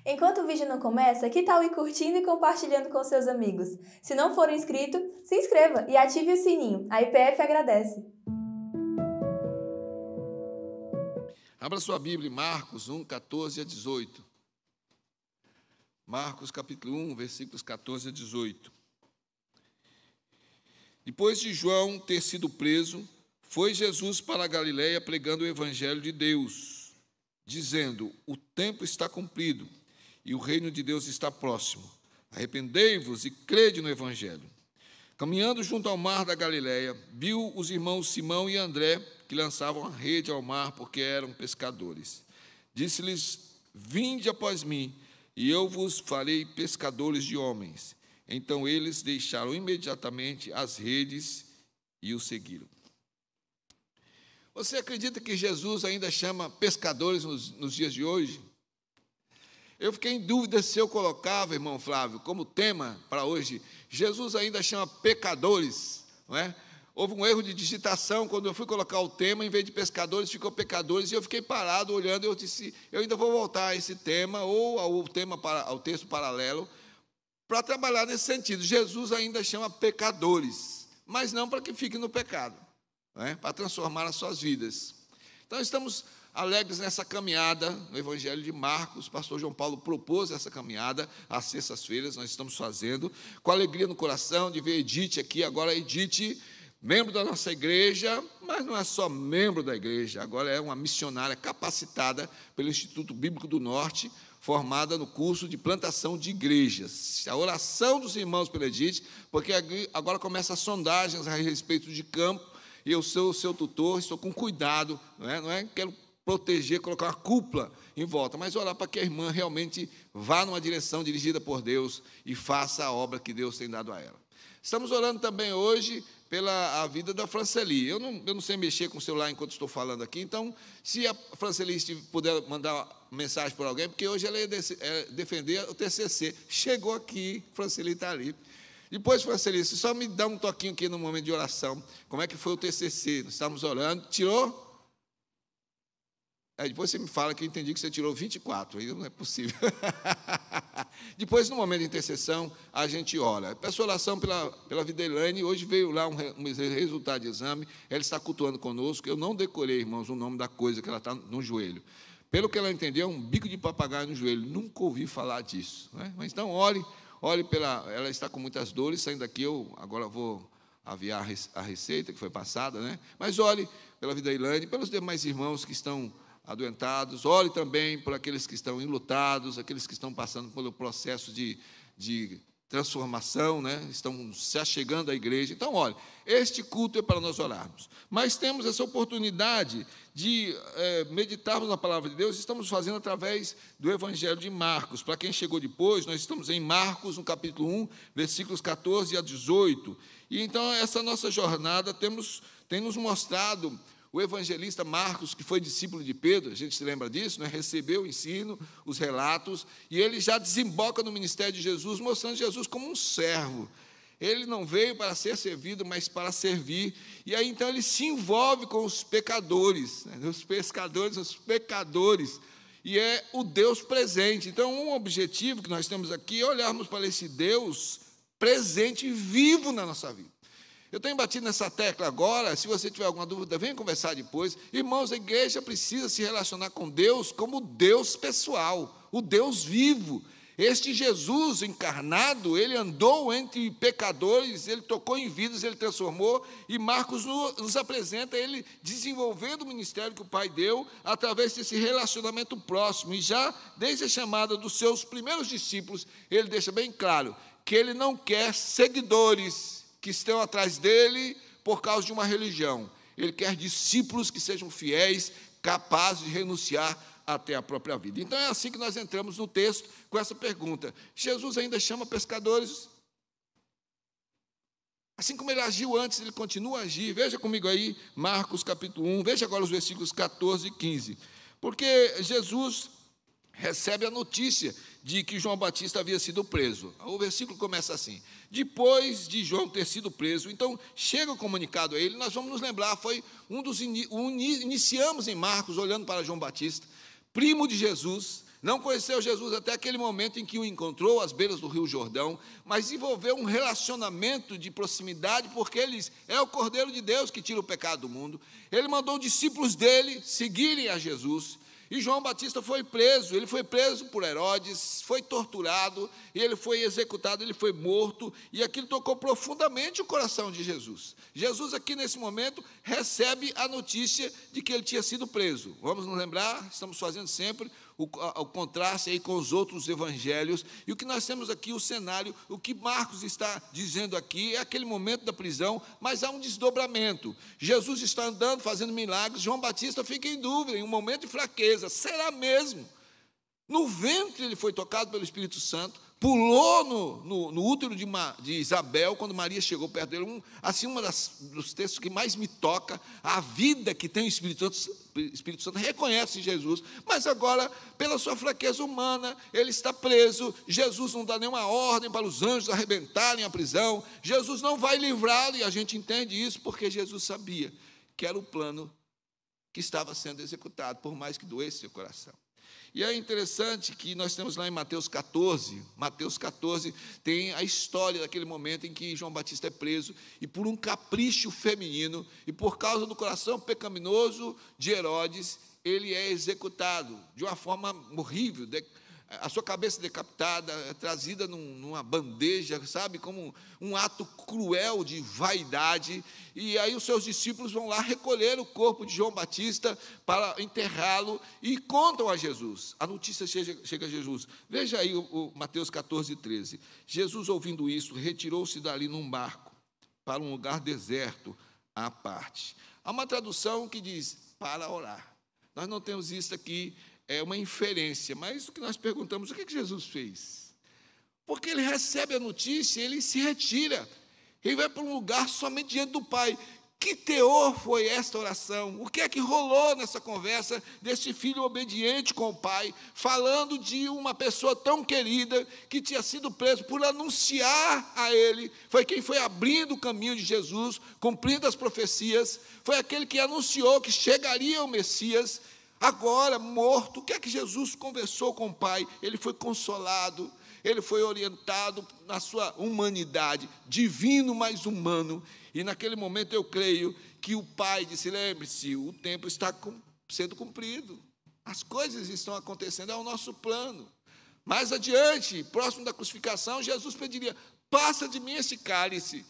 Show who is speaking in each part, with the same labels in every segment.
Speaker 1: Enquanto o vídeo não começa, que tal ir curtindo e compartilhando com seus amigos? Se não for inscrito, se inscreva e ative o sininho. A IPF agradece.
Speaker 2: Abra sua Bíblia em Marcos 1, 14 a 18. Marcos capítulo 1, versículos 14 a 18. Depois de João ter sido preso, foi Jesus para a Galiléia pregando o evangelho de Deus, dizendo: o tempo está cumprido e o reino de Deus está próximo. Arrependei-vos e crede no evangelho. Caminhando junto ao mar da Galiléia, viu os irmãos Simão e André, que lançavam a rede ao mar porque eram pescadores. Disse-lhes: vinde após mim, e eu vos farei pescadores de homens. Então eles deixaram imediatamente as redes e o seguiram. Você acredita que Jesus ainda chama pescadores nos dias de hoje? Eu fiquei em dúvida se eu colocava, irmão Flávio, como tema para hoje, Jesus ainda chama pecadores, não é? Houve um erro de digitação, quando eu fui colocar o tema, em vez de pescadores, ficou pecadores, e eu fiquei parado, olhando, e eu disse, eu ainda vou voltar a esse tema, ou ao texto paralelo, para trabalhar nesse sentido. Jesus ainda chama pecadores, mas não para que fiquem no pecado, não é? Para transformar as suas vidas. Então, estamos alegres nessa caminhada no Evangelho de Marcos. O pastor João Paulo propôs essa caminhada às sextas-feiras, nós estamos fazendo, com alegria no coração de ver Edith aqui. Agora, Edith, membro da nossa igreja, mas não é só membro da igreja, agora é uma missionária capacitada pelo Instituto Bíblico do Norte, formada no curso de plantação de igrejas. A oração dos irmãos pela Edith, porque agora começam as sondagens a respeito de campo, e eu sou o seu tutor, estou com cuidado, não é? Quero proteger, colocar uma cúpula em volta, mas orar para que a irmã realmente vá numa direção dirigida por Deus e faça a obra que Deus tem dado a ela. Estamos orando também hoje pela vida da Franceli. Eu não sei mexer com o celular enquanto estou falando aqui, então, se a Franceli puder mandar mensagem por alguém, porque hoje ela ia defender o TCC. Chegou aqui, Franceli está ali. Depois, Franceli, só me dá um toquinho aqui no momento de oração. Como é que foi o TCC? Nós estávamos orando. Tirou? Depois você me fala que eu entendi que você tirou 24, aí não é possível. Depois, no momento de intercessão, a gente ora. Peço oração pela vida da Elaine. Hoje veio lá um resultado de exame, ela está cultuando conosco. Eu não decorei, irmãos, o nome da coisa que ela está no joelho. Pelo que ela entendeu, é um bico de papagaio no joelho. Nunca ouvi falar disso, né? Mas então, ore ela está com muitas dores, saindo daqui, eu agora vou aviar a receita que foi passada, né? Mas ore pela vida da Elaine, pelos demais irmãos que estão adoentados, ore também por aqueles que estão enlutados, aqueles que estão passando pelo processo de transformação, né? Estão se achegando à igreja. Então, olha, este culto é para nós orarmos. Mas temos essa oportunidade de meditarmos na palavra de Deus, estamos fazendo através do Evangelho de Marcos. Para quem chegou depois, nós estamos em Marcos, no capítulo 1, versículos 14 a 18. E então, essa nossa jornada tem nos mostrado o evangelista Marcos, que foi discípulo de Pedro, a gente se lembra disso, né? Recebeu o ensino, os relatos, e ele já desemboca no ministério de Jesus, mostrando Jesus como um servo. Ele não veio para ser servido, mas para servir. E aí, então, ele se envolve com os pecadores, né? Os pescadores, os pecadores, e é o Deus presente. Então, um objetivo que nós temos aqui é olharmos para esse Deus presente e vivo na nossa vida. Eu tenho batido nessa tecla agora. Se você tiver alguma dúvida, venha conversar depois. Irmãos, a igreja precisa se relacionar com Deus como o Deus pessoal, o Deus vivo. Este Jesus encarnado, ele andou entre pecadores, ele tocou em vidas, ele transformou, e Marcos nos apresenta ele desenvolvendo o ministério que o Pai deu através desse relacionamento próximo. E já desde a chamada dos seus primeiros discípulos, ele deixa bem claro que ele não quer seguidores que estão atrás dele por causa de uma religião. Ele quer discípulos que sejam fiéis, capazes de renunciar até a própria vida. Então, é assim que nós entramos no texto com essa pergunta. Jesus ainda chama pescadores? Assim como ele agiu antes, ele continua a agir. Veja comigo aí, Marcos capítulo 1, veja agora os versículos 14 e 15. Porque Jesus recebe a notícia de que João Batista havia sido preso. O versículo começa assim: depois de João ter sido preso, então chega o comunicado a ele. Nós vamos nos lembrar, foi iniciamos em Marcos olhando para João Batista, primo de Jesus, Não conheceu Jesus até aquele momento em que o encontrou às beiras do Rio Jordão, mas desenvolveu um relacionamento de proximidade, porque ele é o Cordeiro de Deus que tira o pecado do mundo. Ele mandou discípulos dele seguirem a Jesus. E João Batista foi preso, ele foi preso por Herodes, foi torturado, e ele foi executado, ele foi morto, e aquilo tocou profundamente o coração de Jesus. Jesus aqui nesse momento recebe a notícia de que ele tinha sido preso. Vamos nos lembrar, estamos fazendo sempre o contraste aí com os outros evangelhos, e o que nós temos aqui, o cenário, o que Marcos está dizendo aqui, é aquele momento da prisão, mas há um desdobramento. Jesus está andando, fazendo milagres, João Batista fica em dúvida, em um momento de fraqueza, será mesmo? No ventre ele foi tocado pelo Espírito Santo, pulou no útero de Isabel, quando Maria chegou perto dele. Um dos textos que mais me toca, a vida que tem o Espírito Santo reconhece Jesus, mas agora, pela sua fraqueza humana, ele está preso. Jesus não dá nenhuma ordem para os anjos arrebentarem a prisão, Jesus não vai livrá-lo, e a gente entende isso porque Jesus sabia que era o plano que estava sendo executado, por mais que doesse seu coração. E é interessante que nós temos lá em Mateus 14 tem a história daquele momento em que João Batista é preso, e por um capricho feminino, e por causa do coração pecaminoso de Herodes, ele é executado de uma forma horrível, a sua cabeça decapitada, trazida numa bandeja, sabe, como um ato cruel de vaidade. E aí os seus discípulos vão lá recolher o corpo de João Batista para enterrá-lo e contam a Jesus. A notícia chega a Jesus. Veja aí o Mateus 14, 13. Jesus, ouvindo isso, retirou-se dali num barco para um lugar deserto à parte. Há uma tradução que diz para orar. Nós não temos isso aqui, é uma inferência, mas o que nós perguntamos, o que Jesus fez? Porque ele recebe a notícia, ele se retira, ele vai para um lugar somente diante do Pai. Que teor foi esta oração? O que é que rolou nessa conversa desse filho obediente com o Pai, falando de uma pessoa tão querida, que tinha sido preso por anunciar a ele, foi quem foi abrindo o caminho de Jesus, cumprindo as profecias, foi aquele que anunciou que chegaria o Messias. Agora, morto, o que é que Jesus conversou com o Pai? Ele foi consolado, ele foi orientado na sua humanidade, divino, mas humano. E naquele momento eu creio que o Pai disse, lembre-se, o tempo está sendo cumprido. As coisas estão acontecendo, é o nosso plano. Mais adiante, próximo da crucificação, Jesus pediria, passa de mim esse cálice.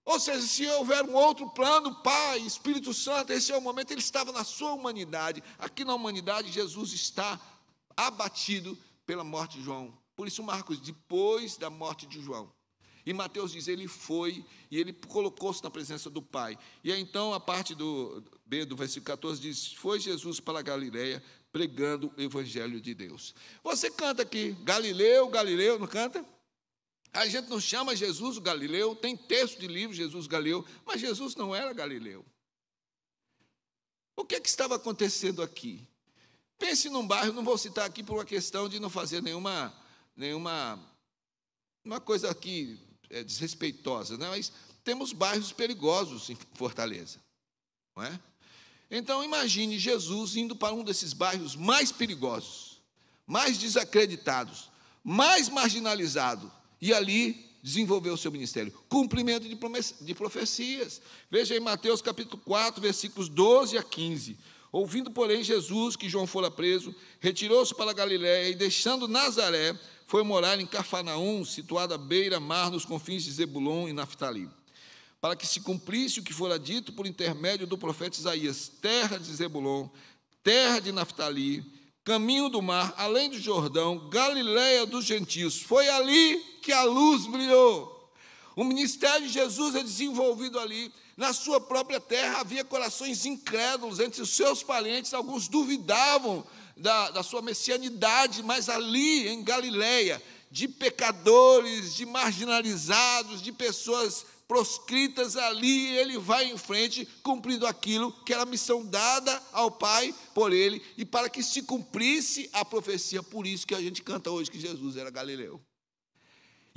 Speaker 2: Ou seja, se houver um outro plano, Pai, Espírito Santo, esse é o momento, ele estava na sua humanidade. Aqui na humanidade, Jesus está abatido pela morte de João. Por isso, Marcos, depois da morte de João. E Mateus diz, ele foi e ele colocou-se na presença do Pai. E aí, então, a parte do B do versículo 14 diz, foi Jesus para a Galileia, pregando o Evangelho de Deus. Você canta aqui, Galileu, Galileu, não canta? A gente não chama Jesus o Galileu, tem texto de livro, Jesus Galileu, mas Jesus não era Galileu. O que é que estava acontecendo aqui? Pense num bairro, não vou citar aqui por uma questão de não fazer nenhuma uma coisa aqui desrespeitosa, né? Mas temos bairros perigosos em Fortaleza, não é? Então, imagine Jesus indo para um desses bairros mais perigosos, mais desacreditados, mais marginalizado, e ali desenvolveu o seu ministério. Cumprimento de profecias. Veja em Mateus capítulo 4, versículos 12 a 15. Ouvindo, porém, Jesus que João fora preso, retirou-se para a Galiléia e, deixando Nazaré, foi morar em Cafarnaum, situada à beira-mar, nos confins de Zebulon e Naftali, para que se cumprisse o que fora dito por intermédio do profeta Isaías, terra de Zebulon, terra de Naftali, caminho do mar, além do Jordão, Galiléia dos gentios. Foi ali que a luz brilhou. O ministério de Jesus é desenvolvido ali. Na sua própria terra havia corações incrédulos entre os seus parentes, alguns duvidavam da sua messianidade, mas ali em Galiléia, de pecadores, de marginalizados, de pessoas proscritas, ali ele vai em frente, cumprindo aquilo que era a missão dada ao Pai por ele, e para que se cumprisse a profecia. Por isso que a gente canta hoje que Jesus era Galileu.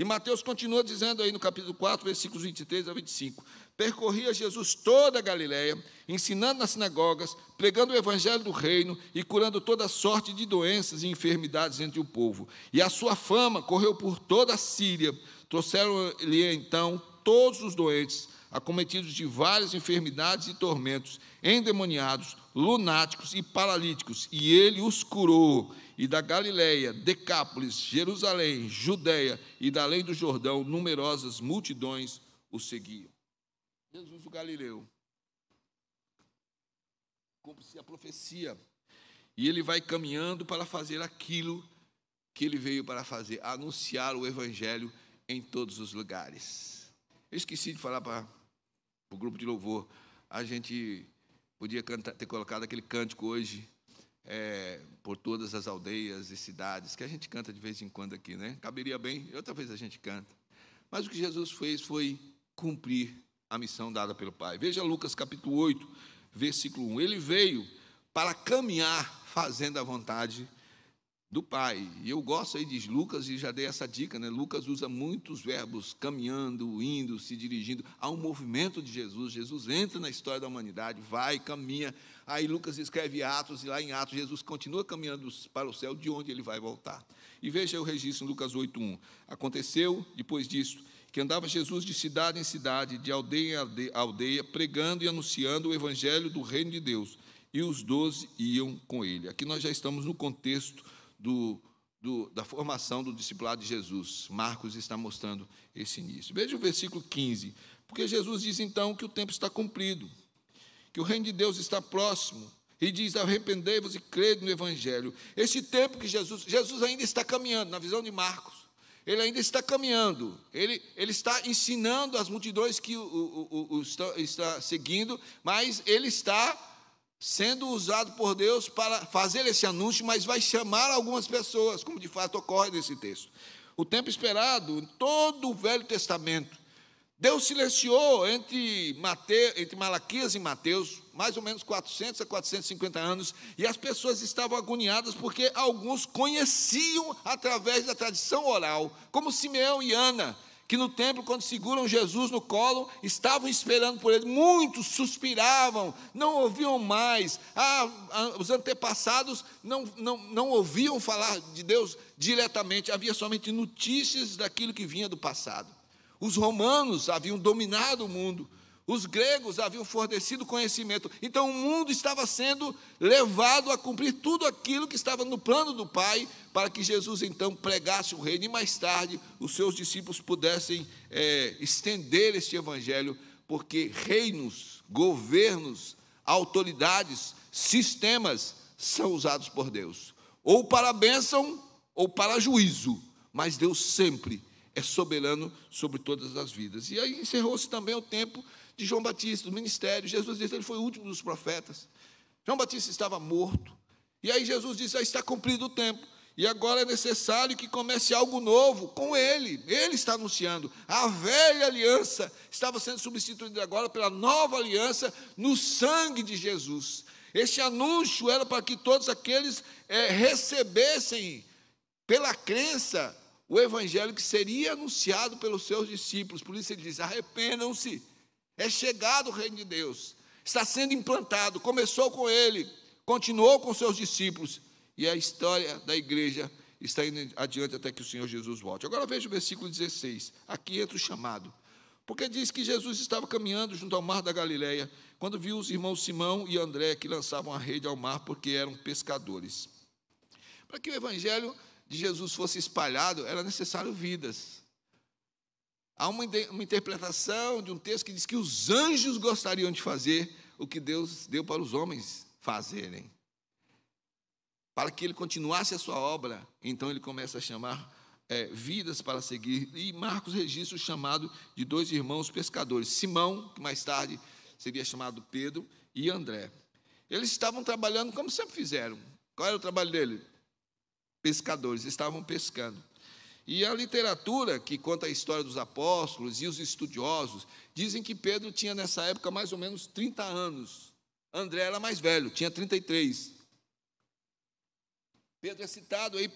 Speaker 2: E Mateus continua dizendo aí no capítulo 4, versículos 23 a 25. Percorria Jesus toda a Galiléia, ensinando nas sinagogas, pregando o evangelho do reino e curando toda sorte de doenças e enfermidades entre o povo. E a sua fama correu por toda a Síria. Trouxeram-lhe então todos os doentes, acometidos de várias enfermidades e tormentos, endemoniados, lunáticos e paralíticos, e ele os curou. E da Galiléia, Decápolis, Jerusalém, Judéia e da além do Jordão, numerosas multidões o seguiam. Jesus o Galileu. Cumpre-se a profecia. E ele vai caminhando para fazer aquilo que ele veio para fazer, anunciar o evangelho em todos os lugares. Eu esqueci de falar para o grupo de louvor. A gente podia ter colocado aquele cântico hoje, por todas as aldeias e cidades, que a gente canta de vez em quando aqui, né? Caberia bem, outra vez a gente canta. Mas o que Jesus fez foi cumprir a missão dada pelo Pai. Veja Lucas capítulo 8, versículo 1. Ele veio para caminhar fazendo a vontade do Pai. E eu gosto aí de Lucas, e já dei essa dica, né? Lucas usa muitos verbos, caminhando, indo, se dirigindo. Há um movimento de Jesus. Jesus entra na história da humanidade, vai, caminha. Aí Lucas escreve Atos, e lá em Atos Jesus continua caminhando para o céu, de onde ele vai voltar. E veja o registro em Lucas 8:1. Aconteceu, depois disso, que andava Jesus de cidade em cidade, de aldeia em aldeia, pregando e anunciando o evangelho do reino de Deus. E os 12 iam com ele. Aqui nós já estamos no contexto da formação do discipulado de Jesus. Marcos está mostrando esse início. Veja o versículo 15. Porque Jesus diz, então, que o tempo está cumprido, que o reino de Deus está próximo, e diz, arrependei-vos e crede no evangelho. Esse tempo que Jesus ainda está caminhando, na visão de Marcos, ele ainda está caminhando, ele está ensinando as multidões que está seguindo, mas ele está sendo usado por Deus para fazer esse anúncio, mas vai chamar algumas pessoas, como de fato ocorre nesse texto. O tempo esperado, em todo o Velho Testamento, Deus silenciou entre Malaquias e Mateus, mais ou menos 400 a 450 anos, e as pessoas estavam agoniadas porque alguns conheciam através da tradição oral, como Simeão e Ana, que no templo, quando seguram Jesus no colo, estavam esperando por ele. Muitos suspiravam, não ouviam mais. Os antepassados não ouviam falar de Deus diretamente, havia somente notícias daquilo que vinha do passado. Os romanos haviam dominado o mundo, os gregos haviam fornecido conhecimento. Então o mundo estava sendo levado a cumprir tudo aquilo que estava no plano do Pai, para que Jesus então pregasse o reino, e mais tarde os seus discípulos pudessem estender este evangelho, porque reinos, governos, autoridades, sistemas são usados por Deus, ou para a bênção ou para juízo, mas Deus sempre é soberano sobre todas as vidas. E aí encerrou-se também o tempo de João Batista, do ministério. Jesus disse que ele foi o último dos profetas. João Batista estava morto, e aí Jesus disse, está cumprido o tempo, e agora é necessário que comece algo novo com ele. Ele está anunciando. A velha aliança estava sendo substituída agora pela nova aliança no sangue de Jesus. Este anúncio era para que todos aqueles recebessem pela crença o evangelho que seria anunciado pelos seus discípulos. Por isso ele diz, arrependam-se, é chegado o reino de Deus, está sendo implantado, começou com ele, continuou com seus discípulos, e a história da igreja está indo adiante até que o Senhor Jesus volte. Agora veja o versículo 16, aqui entra o chamado, porque diz que Jesus estava caminhando junto ao mar da Galileia, quando viu os irmãos Simão e André, que lançavam a rede ao mar, porque eram pescadores. Para que o evangelho de Jesus fosse espalhado, era necessário vidas. Há uma interpretação de um texto que diz que os anjos gostariam de fazer o que Deus deu para os homens fazerem. Para que ele continuasse a sua obra, então ele começa a chamar vidas para seguir. E Marcos registra o chamado de dois irmãos pescadores, Simão, que mais tarde seria chamado Pedro, e André. Eles estavam trabalhando como sempre fizeram. Qual era o trabalho dele? Pescadores, estavam pescando. E a literatura que conta a história dos apóstolos e os estudiosos dizem que Pedro tinha nessa época mais ou menos 30 anos. André era mais velho, tinha 33. Pedro é citado aí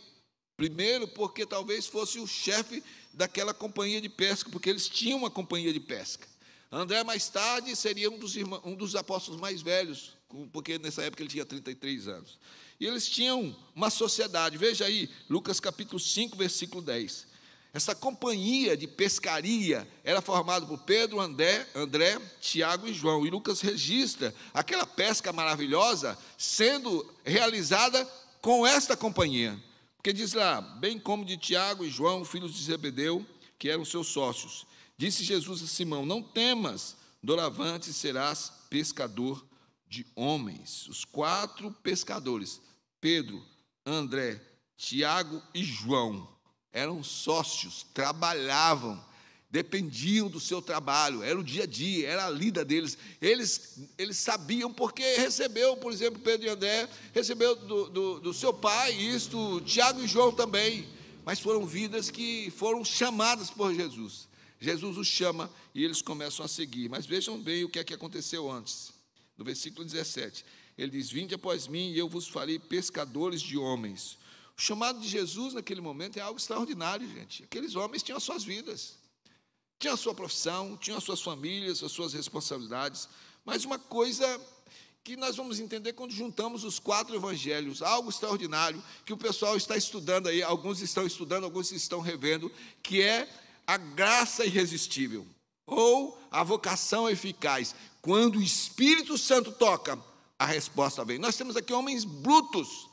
Speaker 2: Primeiro, porque talvez fosse o chefe daquela companhia de pesca, porque eles tinham uma companhia de pesca. André, mais tarde, seria um dos apóstolos mais velhos, porque nessa época ele tinha 33 anos. E eles tinham uma sociedade. Veja aí, Lucas capítulo 5, versículo 10. Essa companhia de pescaria era formada por Pedro, André, Tiago e João. E Lucas registra aquela pesca maravilhosa sendo realizada com esta companhia. Porque diz lá, bem como de Tiago e João, filhos de Zebedeu, que eram seus sócios. Disse Jesus a Simão, não temas, doravante serás pescador de homens. Os 4 pescadores, Pedro, André, Tiago e João, eram sócios, trabalhavam, dependiam do seu trabalho, era o dia a dia, era a lida deles. Eles sabiam, porque recebeu, por exemplo, Pedro e André, recebeu do seu pai isto, Tiago e João também, mas foram vidas que foram chamadas por Jesus. Jesus os chama e eles começam a seguir. Mas vejam bem o que é que aconteceu antes. No versículo 17, ele diz, vinde após mim e eu vos farei pescadores de homens. O chamado de Jesus naquele momento é algo extraordinário, gente. Aqueles homens tinham as suas vidas, tinham a sua profissão, tinham as suas famílias, as suas responsabilidades. Mas uma coisa que nós vamos entender quando juntamos os 4 evangelhos, algo extraordinário, que o pessoal está estudando aí, alguns estão estudando, alguns estão revendo, que é a graça irresistível, ou a vocação eficaz. Quando o Espírito Santo toca, a resposta vem. Nós temos aqui homens brutos,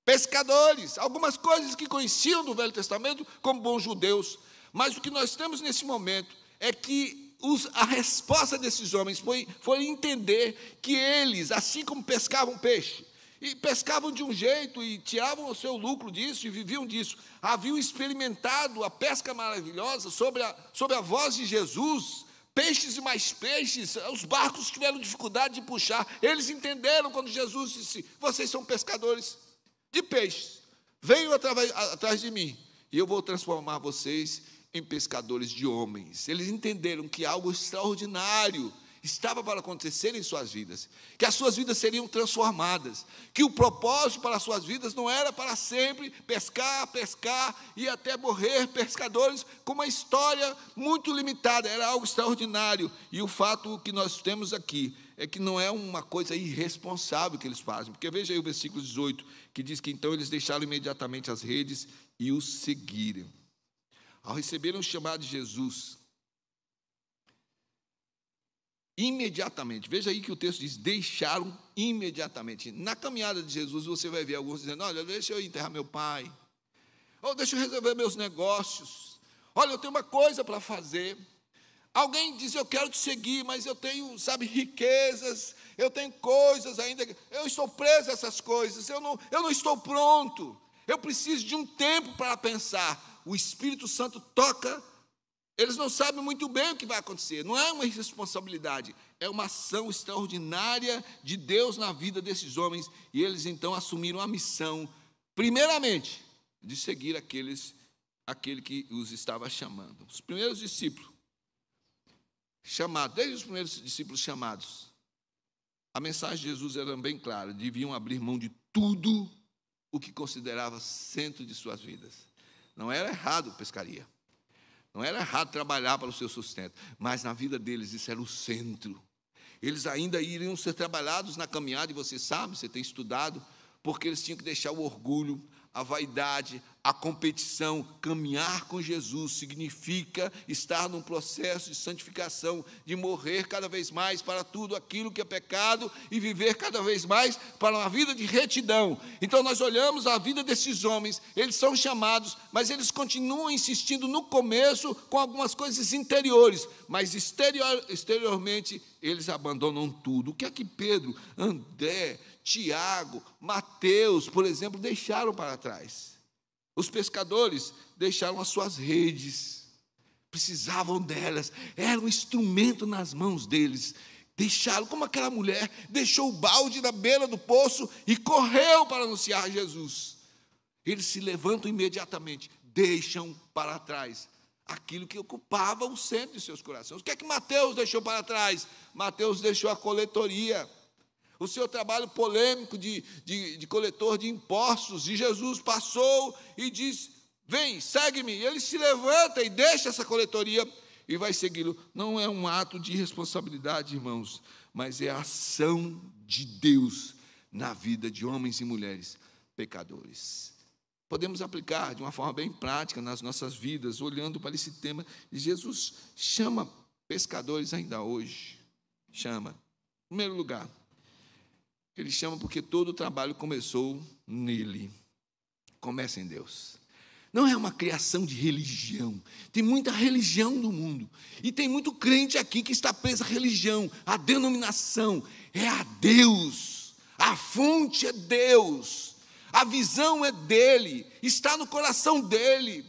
Speaker 2: pescadores, algumas coisas que conheciam do Velho Testamento como bons judeus, mas o que nós temos nesse momento é que a resposta desses homens foi entender que eles, assim como pescavam peixe, e pescavam de um jeito e tiravam o seu lucro disso e viviam disso, haviam experimentado a pesca maravilhosa sobre a voz de Jesus, peixes e mais peixes, os barcos tiveram dificuldade de puxar, eles entenderam quando Jesus disse, vocês são pescadores de peixes, venham atrás de mim, e eu vou transformar vocês em pescadores de homens. Eles entenderam que algo extraordinário estava para acontecer em suas vidas, que as suas vidas seriam transformadas, que o propósito para as suas vidas não era para sempre pescar e até morrer pescadores com uma história muito limitada, era algo extraordinário. E o fato que nós temos aqui é que não é uma coisa irresponsável que eles fazem, porque veja aí o versículo 18, que diz que então eles deixaram imediatamente as redes e os seguiram. Ao receberem o chamado de Jesus, imediatamente, veja aí que o texto diz, deixaram imediatamente. Na caminhada de Jesus, você vai ver alguns dizendo, olha, deixa eu enterrar meu pai, ou deixa eu resolver meus negócios, olha, eu tenho uma coisa para fazer. Alguém diz, eu quero te seguir, mas eu tenho, riquezas, eu tenho coisas ainda, eu estou preso a essas coisas, eu não estou pronto, eu preciso de um tempo para pensar. O Espírito Santo toca, eles não sabem muito bem o que vai acontecer, não é uma irresponsabilidade, é uma ação extraordinária de Deus na vida desses homens, e eles então assumiram a missão, primeiramente, de seguir aquele que os estava chamando. Os primeiros discípulos, desde os primeiros discípulos chamados, a mensagem de Jesus era bem clara, deviam abrir mão de tudo o que considerava centro de suas vidas. Não era errado pescaria, não era errado trabalhar para o seu sustento, mas na vida deles isso era o centro. Eles ainda iriam ser trabalhados na caminhada, e você sabe, você tem estudado, porque eles tinham que deixar o orgulho, a vaidade, a competição. Caminhar com Jesus significa estar num processo de santificação, de morrer cada vez mais para tudo aquilo que é pecado e viver cada vez mais para uma vida de retidão. Então nós olhamos a vida desses homens, eles são chamados, mas eles continuam insistindo no começo com algumas coisas interiores, mas exteriormente eles abandonam tudo. O que é que Pedro, André, Tiago, Mateus, por exemplo, deixaram para trás? Os pescadores deixaram as suas redes, precisavam delas, era um instrumento nas mãos deles. Deixaram, como aquela mulher, deixou o balde na beira do poço e correu para anunciar Jesus. Eles se levantam imediatamente, deixam para trás aquilo que ocupava o centro de seus corações. O que é que Mateus deixou para trás? Mateus deixou a coletoria. o seu trabalho polêmico de coletor de impostos, e Jesus passou e diz: vem, segue-me. E ele se levanta e deixa essa coletoria e vai segui-lo. Não é um ato de responsabilidade, irmãos, mas é a ação de Deus na vida de homens e mulheres pecadores. Podemos aplicar de uma forma bem prática nas nossas vidas, olhando para esse tema. Jesus chama pescadores ainda hoje. Chama. Em primeiro lugar, ele chama porque todo o trabalho começou nele. Começa em Deus. Não é uma criação de religião. Tem muita religião no mundo. E tem muito crente aqui que está preso à religião, à denominação. É a Deus. A fonte é Deus. A visão é dele. Está no coração dele.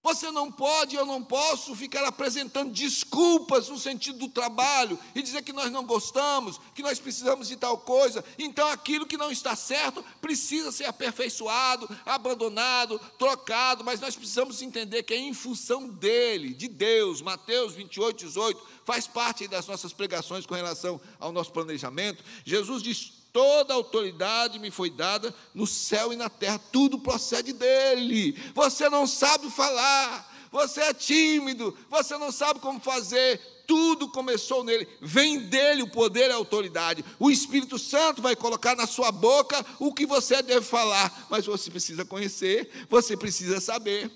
Speaker 2: Você não pode, eu não posso ficar apresentando desculpas no sentido do trabalho e dizer que nós não gostamos, que nós precisamos de tal coisa. Então, aquilo que não está certo precisa ser aperfeiçoado, abandonado, trocado, mas nós precisamos entender que é em função dele, de Deus. Mateus 28, 18, faz parte das nossas pregações com relação ao nosso planejamento. Jesus diz: toda autoridade me foi dada no céu e na terra, tudo procede dele. Você não sabe falar, você é tímido, você não sabe como fazer, tudo começou nele, vem dele o poder e a autoridade. O Espírito Santo vai colocar na sua boca o que você deve falar, mas você precisa conhecer, você precisa saber.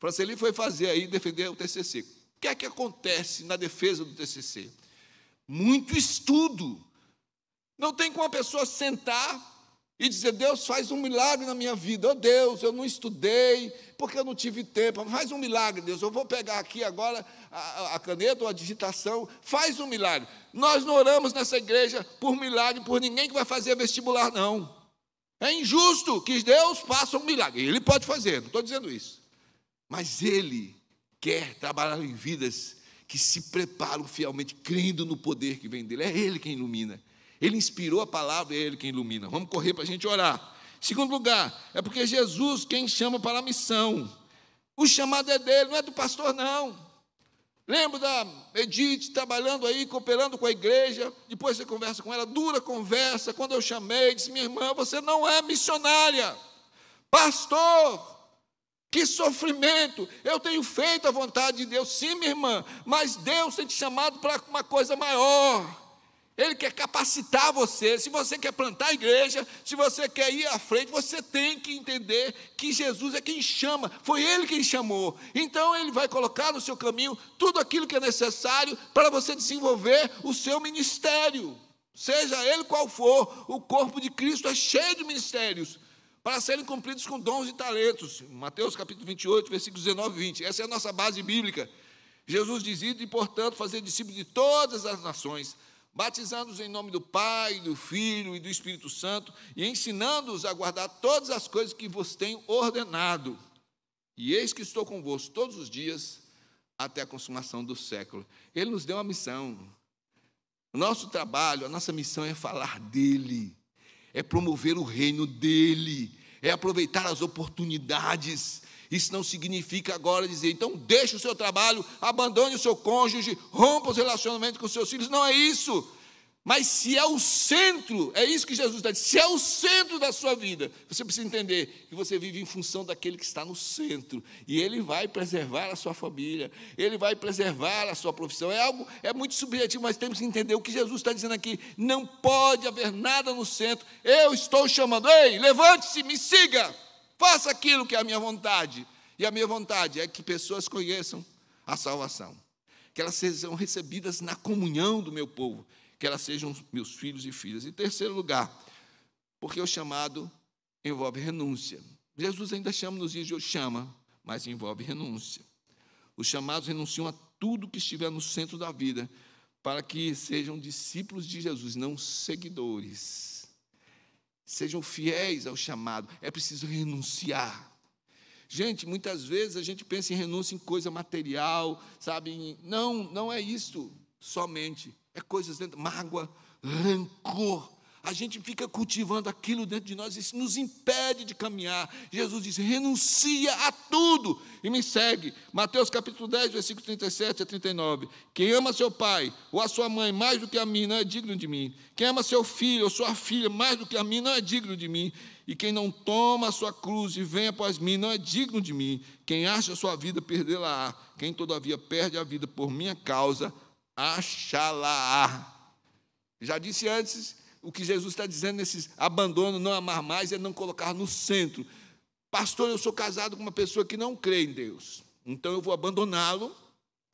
Speaker 2: Franceli foi fazer aí, defender o TCC. O que é que acontece na defesa do TCC? Muito estudo. Não tem como a pessoa sentar e dizer: Deus, faz um milagre na minha vida. Oh, Deus, eu não estudei, porque eu não tive tempo. Faz um milagre, Deus. Eu vou pegar aqui agora a caneta ou a digitação. Faz um milagre. Nós não oramos nessa igreja por milagre, por ninguém que vai fazer vestibular, não. É injusto que Deus faça um milagre. Ele pode fazer, não estou dizendo isso. Mas Ele quer trabalhar em vidas que se preparam fielmente, crendo no poder que vem dEle. É Ele quem ilumina. Ele inspirou a palavra, é Ele quem ilumina. Vamos correr para a gente orar. Segundo lugar, é porque Jesus quem chama para a missão. O chamado é dele, não é do pastor, não. Lembro da Edith trabalhando aí, cooperando com a igreja. Depois você conversa com ela, dura conversa. Quando eu chamei, disse: minha irmã, você não é missionária. Pastor, que sofrimento. Eu tenho feito a vontade de Deus. Sim, minha irmã, mas Deus tem te chamado para uma coisa maior. Ele quer capacitar você. Se você quer plantar a igreja, se você quer ir à frente, você tem que entender que Jesus é quem chama, foi Ele quem chamou. Então Ele vai colocar no seu caminho tudo aquilo que é necessário para você desenvolver o seu ministério, seja ele qual for. O corpo de Cristo é cheio de ministérios para serem cumpridos com dons e talentos. Mateus capítulo 28, versículos 19 e 20. Essa é a nossa base bíblica. Jesus diz: e portanto fazer discípulos de todas as nações, batizando-os em nome do Pai, do Filho e do Espírito Santo, e ensinando-os a guardar todas as coisas que vos tenho ordenado. E eis que estou convosco todos os dias, até a consumação do século. Ele nos deu uma missão. O nosso trabalho, a nossa missão é falar dEle, é promover o reino dEle, é aproveitar as oportunidades. Isso não significa agora dizer: então deixe o seu trabalho, abandone o seu cônjuge, rompa os relacionamentos com os seus filhos. Não é isso. Mas se é o centro, é isso que Jesus está dizendo, se é o centro da sua vida, você precisa entender que você vive em função daquele que está no centro, e Ele vai preservar a sua família, Ele vai preservar a sua profissão. É muito subjetivo, mas temos que entender o que Jesus está dizendo aqui. Não pode haver nada no centro. Eu estou chamando: ei, levante-se, me siga, faça aquilo que é a minha vontade. E a minha vontade é que pessoas conheçam a salvação, que elas sejam recebidas na comunhão do meu povo, que elas sejam meus filhos e filhas. Em terceiro lugar, porque o chamado envolve renúncia. Jesus ainda chama nos dias de hoje, chama, mas envolve renúncia. Os chamados renunciam a tudo que estiver no centro da vida, para que sejam discípulos de Jesus, não seguidores. Sejam fiéis ao chamado. É preciso renunciar. Gente, muitas vezes a gente pensa em renúncia em coisa material, sabe? Não é isso somente. É coisas dentro, mágoa, rancor, a gente fica cultivando aquilo dentro de nós, isso nos impede de caminhar. Jesus diz, renuncia a tudo e me segue. Mateus capítulo 10, versículo 37 a 39. Quem ama seu pai ou a sua mãe mais do que a mim, não é digno de mim. Quem ama seu filho ou sua filha mais do que a mim, não é digno de mim. E quem não toma a sua cruz e vem após mim, não é digno de mim. Quem acha a sua vida, perdê-la-á. Quem, todavia, perde a vida por minha causa, achá-la-á. Já disse antes, o que Jesus está dizendo nesse abandono, não amar mais, é não colocar no centro. Pastor, eu sou casado com uma pessoa que não crê em Deus, então eu vou abandoná-lo,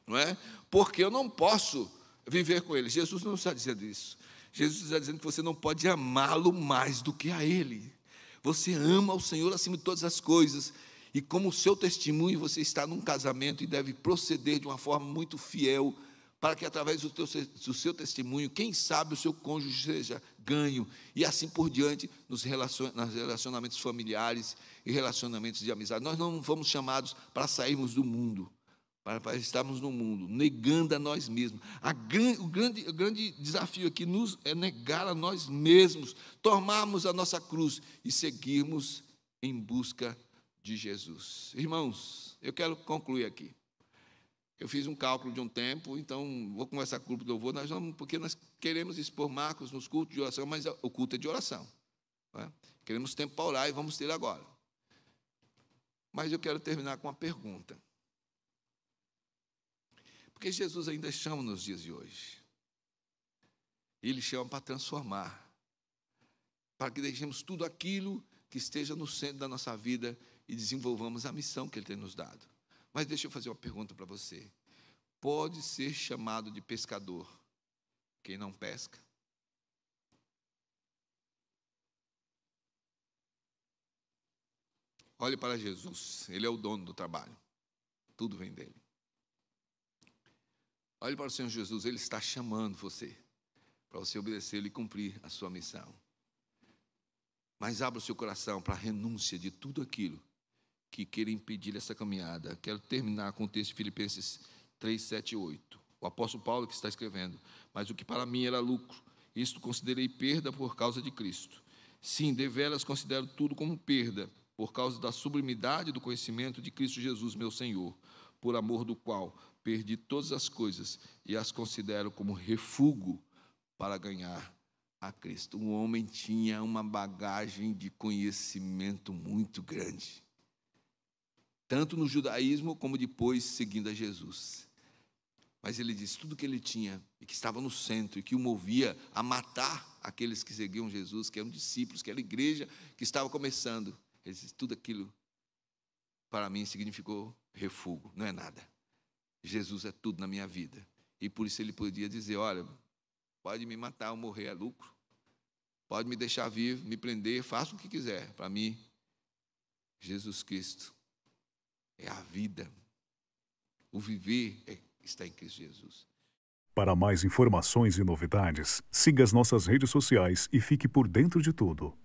Speaker 2: não é? Porque eu não posso viver com ele. Jesus não está dizendo isso. Jesus está dizendo que você não pode amá-lo mais do que a ele. Você ama o Senhor acima de todas as coisas, e como o seu testemunho, você está num casamento e deve proceder de uma forma muito fiel, para que através do seu testemunho, quem sabe o seu cônjuge seja ganho, e assim por diante, nos relacionamentos familiares e relacionamentos de amizade. Nós não fomos chamados para sairmos do mundo, para estarmos no mundo, negando a nós mesmos. O grande desafio aqui é negar a nós mesmos, tomarmos a nossa cruz e seguirmos em busca de Jesus. Irmãos, eu quero concluir aqui. Eu fiz um cálculo de um tempo, então vou conversar com o grupo do louvor, porque nós queremos expor Marcos nos cultos de oração, mas o culto é de oração. Não é? Queremos tempo para orar e vamos ter agora. Mas eu quero terminar com uma pergunta. Porque Jesus ainda chama nos dias de hoje. Ele chama para transformar, para que deixemos tudo aquilo que esteja no centro da nossa vida e desenvolvamos a missão que Ele tem nos dado. Mas deixa eu fazer uma pergunta para você. Pode ser chamado de pescador quem não pesca? Olhe para Jesus, Ele é o dono do trabalho. Tudo vem dEle. Olhe para o Senhor Jesus, Ele está chamando você para você obedecer-lhe e cumprir a sua missão. Mas abra o seu coração para a renúncia de tudo aquilo que queira impedir essa caminhada. Quero terminar com o texto de Filipenses 3, 7 e 8. O apóstolo Paulo que está escrevendo. Mas o que para mim era lucro, isto considerei perda por causa de Cristo. Sim, deveras considero tudo como perda, por causa da sublimidade do conhecimento de Cristo Jesus, meu Senhor, por amor do qual perdi todas as coisas e as considero como refúgio para ganhar a Cristo. Um homem tinha uma bagagem de conhecimento muito grande, tanto no judaísmo como depois seguindo a Jesus. Mas ele disse, tudo que ele tinha, e que estava no centro, e que o movia a matar aqueles que seguiam Jesus, que eram discípulos, que era a igreja que estava começando. Ele disse, tudo aquilo, para mim, significou refúgio, não é nada. Jesus é tudo na minha vida. E por isso ele podia dizer, olha, pode me matar ou morrer, é lucro. Pode me deixar vivo, me prender, faça o que quiser. Para mim, Jesus Cristo é a vida. O viver está em Cristo Jesus.
Speaker 3: Para mais informações e novidades, siga as nossas redes sociais e fique por dentro de tudo.